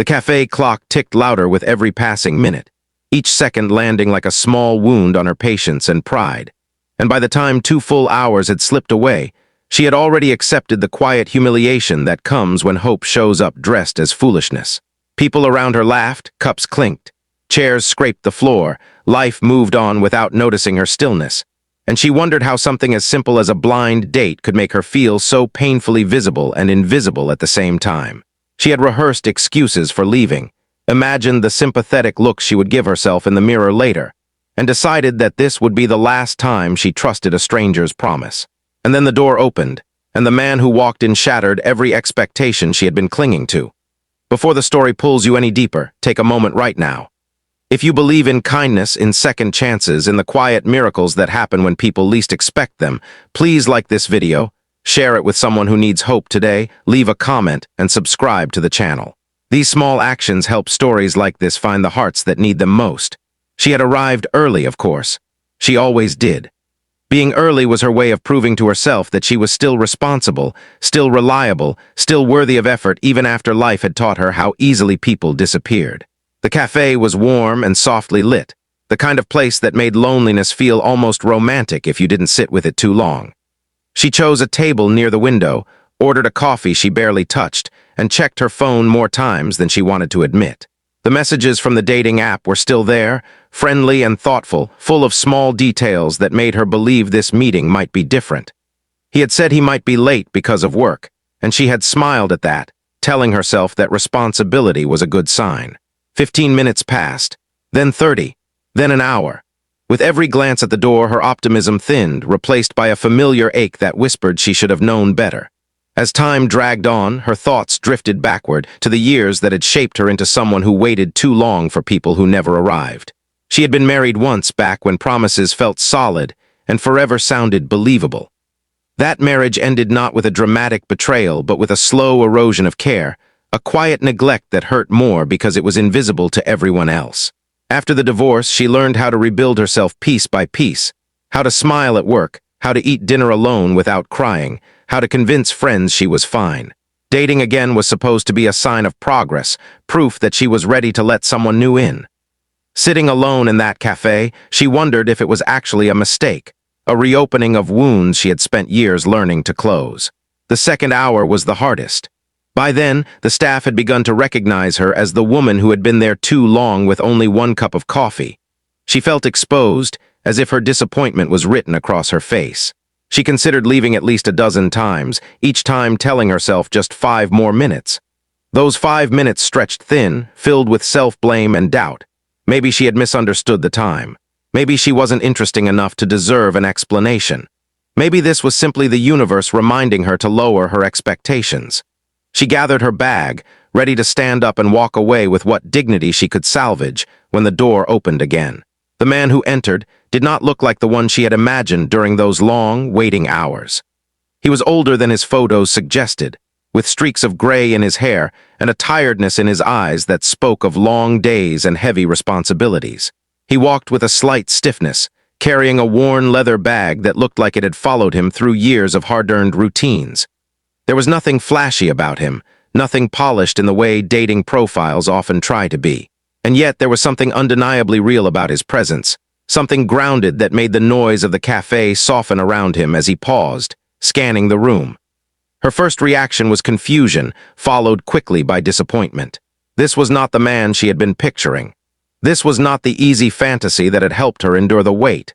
The cafe clock ticked louder with every passing minute, each second landing like a small wound on her patience and pride. And by the time 2 full hours had slipped away, she had already accepted the quiet humiliation that comes when hope shows up dressed as foolishness. People around her laughed, cups clinked, chairs scraped the floor, life moved on without noticing her stillness. And she wondered how something as simple as a blind date could make her feel so painfully visible and invisible at the same time. She had rehearsed excuses for leaving, imagined the sympathetic look she would give herself in the mirror later, and decided that this would be the last time she trusted a stranger's promise. And then the door opened, and the man who walked in shattered every expectation she had been clinging to. Before the story pulls you any deeper, take a moment right now. If you believe in kindness, in second chances, in the quiet miracles that happen when people least expect them, please like this video, share it with someone who needs hope today, leave a comment, and subscribe to the channel. These small actions help stories like this find the hearts that need them most. She had arrived early, of course. She always did. Being early was her way of proving to herself that she was still responsible, still reliable, still worthy of effort even after life had taught her how easily people disappeared. The cafe was warm and softly lit, the kind of place that made loneliness feel almost romantic if you didn't sit with it too long. She chose a table near the window, ordered a coffee she barely touched, and checked her phone more times than she wanted to admit. The messages from the dating app were still there, friendly and thoughtful, full of small details that made her believe this meeting might be different. He had said he might be late because of work, and she had smiled at that, telling herself that responsibility was a good sign. 15 minutes passed, then 30, then an hour. With every glance at the door, her optimism thinned, replaced by a familiar ache that whispered she should have known better. As time dragged on, her thoughts drifted backward to the years that had shaped her into someone who waited too long for people who never arrived. She had been married once back when promises felt solid and forever sounded believable. That marriage ended not with a dramatic betrayal, but with a slow erosion of care, a quiet neglect that hurt more because it was invisible to everyone else. After the divorce, she learned how to rebuild herself piece by piece, how to smile at work, how to eat dinner alone without crying, how to convince friends she was fine. Dating again was supposed to be a sign of progress, proof that she was ready to let someone new in. Sitting alone in that cafe, she wondered if it was actually a mistake, a reopening of wounds she had spent years learning to close. The second hour was the hardest. By then, the staff had begun to recognize her as the woman who had been there too long with only 1 cup of coffee. She felt exposed, as if her disappointment was written across her face. She considered leaving at least a dozen times, each time telling herself just 5 more minutes. Those 5 minutes stretched thin, filled with self-blame and doubt. Maybe she had misunderstood the time. Maybe she wasn't interesting enough to deserve an explanation. Maybe this was simply the universe reminding her to lower her expectations. She gathered her bag, ready to stand up and walk away with what dignity she could salvage when the door opened again. The man who entered did not look like the one she had imagined during those long, waiting hours. He was older than his photos suggested, with streaks of gray in his hair and a tiredness in his eyes that spoke of long days and heavy responsibilities. He walked with a slight stiffness, carrying a worn leather bag that looked like it had followed him through years of hard-earned routines. There was nothing flashy about him, nothing polished in the way dating profiles often try to be. And yet there was something undeniably real about his presence, something grounded that made the noise of the cafe soften around him as he paused, scanning the room. Her first reaction was confusion, followed quickly by disappointment. This was not the man she had been picturing. This was not the easy fantasy that had helped her endure the wait.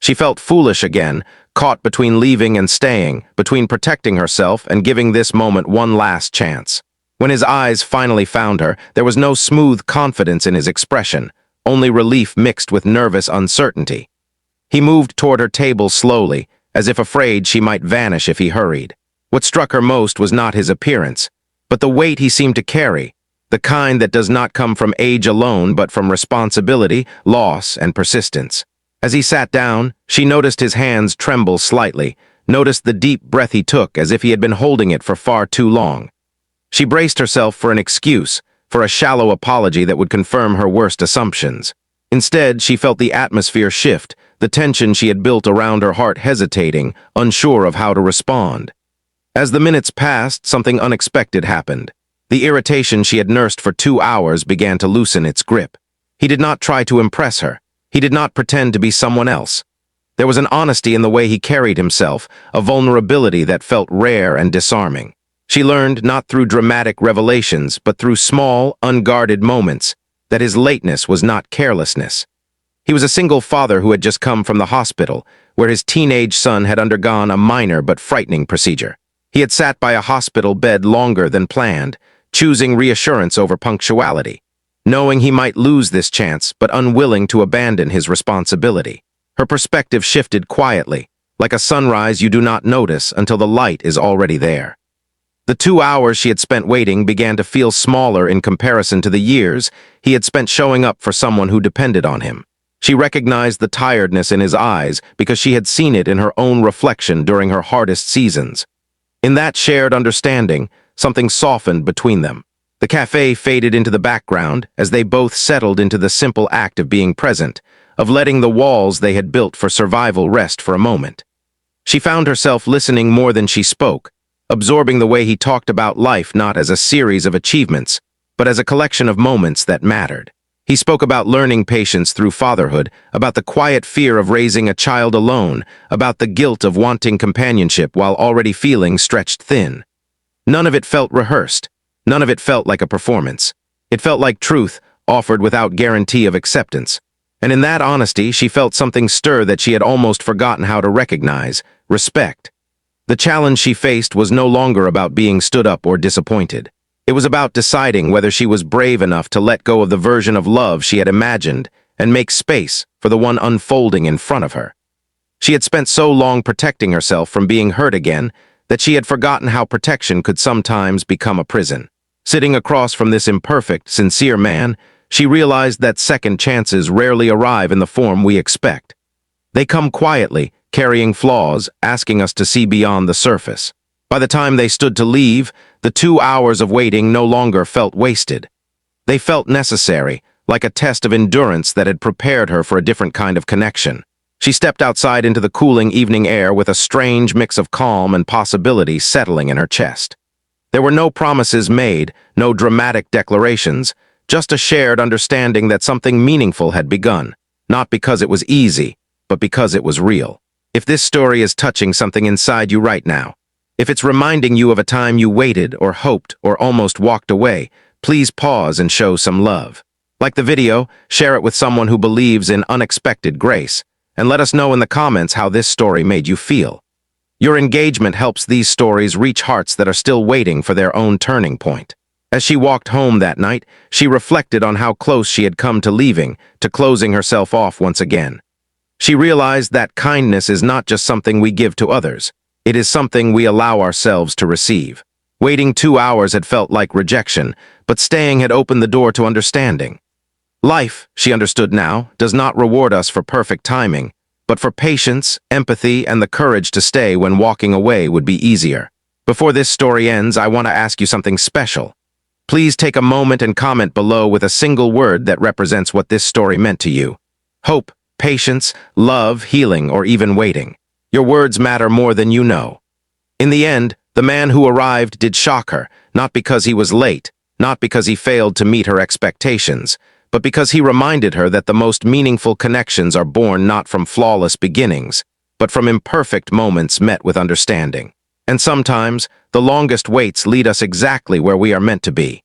She felt foolish again, caught between leaving and staying, between protecting herself and giving this moment one last chance. When his eyes finally found her, there was no smooth confidence in his expression, only relief mixed with nervous uncertainty. He moved toward her table slowly, as if afraid she might vanish if he hurried. What struck her most was not his appearance, but the weight he seemed to carry, the kind that does not come from age alone but from responsibility, loss, and persistence. As he sat down, she noticed his hands tremble slightly, noticed the deep breath he took as if he had been holding it for far too long. She braced herself for an excuse, for a shallow apology that would confirm her worst assumptions. Instead, she felt the atmosphere shift, the tension she had built around her heart hesitating, unsure of how to respond. As the minutes passed, something unexpected happened. The irritation she had nursed for 2 hours began to loosen its grip. He did not try to impress her. He did not pretend to be someone else. There was an honesty in the way he carried himself, a vulnerability that felt rare and disarming. She learned, not through dramatic revelations, but through small, unguarded moments, that his lateness was not carelessness. He was a single father who had just come from the hospital, where his teenage son had undergone a minor but frightening procedure. He had sat by a hospital bed longer than planned, choosing reassurance over punctuality, knowing he might lose this chance but unwilling to abandon his responsibility. Her perspective shifted quietly, like a sunrise you do not notice until the light is already there. The 2 hours she had spent waiting began to feel smaller in comparison to the years he had spent showing up for someone who depended on him. She recognized the tiredness in his eyes because she had seen it in her own reflection during her hardest seasons. In that shared understanding, something softened between them. The cafe faded into the background as they both settled into the simple act of being present, of letting the walls they had built for survival rest for a moment. She found herself listening more than she spoke, absorbing the way he talked about life not as a series of achievements, but as a collection of moments that mattered. He spoke about learning patience through fatherhood, about the quiet fear of raising a child alone, about the guilt of wanting companionship while already feeling stretched thin. None of it felt rehearsed. None of it felt like a performance. It felt like truth, offered without guarantee of acceptance. And in that honesty, she felt something stir that she had almost forgotten how to recognize: respect. The challenge she faced was no longer about being stood up or disappointed. It was about deciding whether she was brave enough to let go of the version of love she had imagined and make space for the one unfolding in front of her. She had spent so long protecting herself from being hurt again that she had forgotten how protection could sometimes become a prison. Sitting across from this imperfect, sincere man, she realized that second chances rarely arrive in the form we expect. They come quietly, carrying flaws, asking us to see beyond the surface. By the time they stood to leave, the 2 hours of waiting no longer felt wasted. They felt necessary, like a test of endurance that had prepared her for a different kind of connection. She stepped outside into the cooling evening air with a strange mix of calm and possibility settling in her chest. There were no promises made, no dramatic declarations, just a shared understanding that something meaningful had begun, not because it was easy, but because it was real. If this story is touching something inside you right now, if it's reminding you of a time you waited or hoped or almost walked away, please pause and show some love. Like the video, share it with someone who believes in unexpected grace, and let us know in the comments how this story made you feel. Your engagement helps these stories reach hearts that are still waiting for their own turning point. As she walked home that night, she reflected on how close she had come to leaving, to closing herself off once again. She realized that kindness is not just something we give to others. It is something we allow ourselves to receive. Waiting 2 hours had felt like rejection, but staying had opened the door to understanding. Life, she understood now, does not reward us for perfect timing, but for patience, empathy, and the courage to stay when walking away would be easier. Before this story ends, I want to ask you something special. Please take a moment and comment below with a single word that represents what this story meant to you. Hope, patience, love, healing, or even waiting. Your words matter more than you know. In the end, the man who arrived did shock her, not because he was late, not because he failed to meet her expectations, but because he reminded her that the most meaningful connections are born not from flawless beginnings, but from imperfect moments met with understanding. And sometimes, the longest waits lead us exactly where we are meant to be.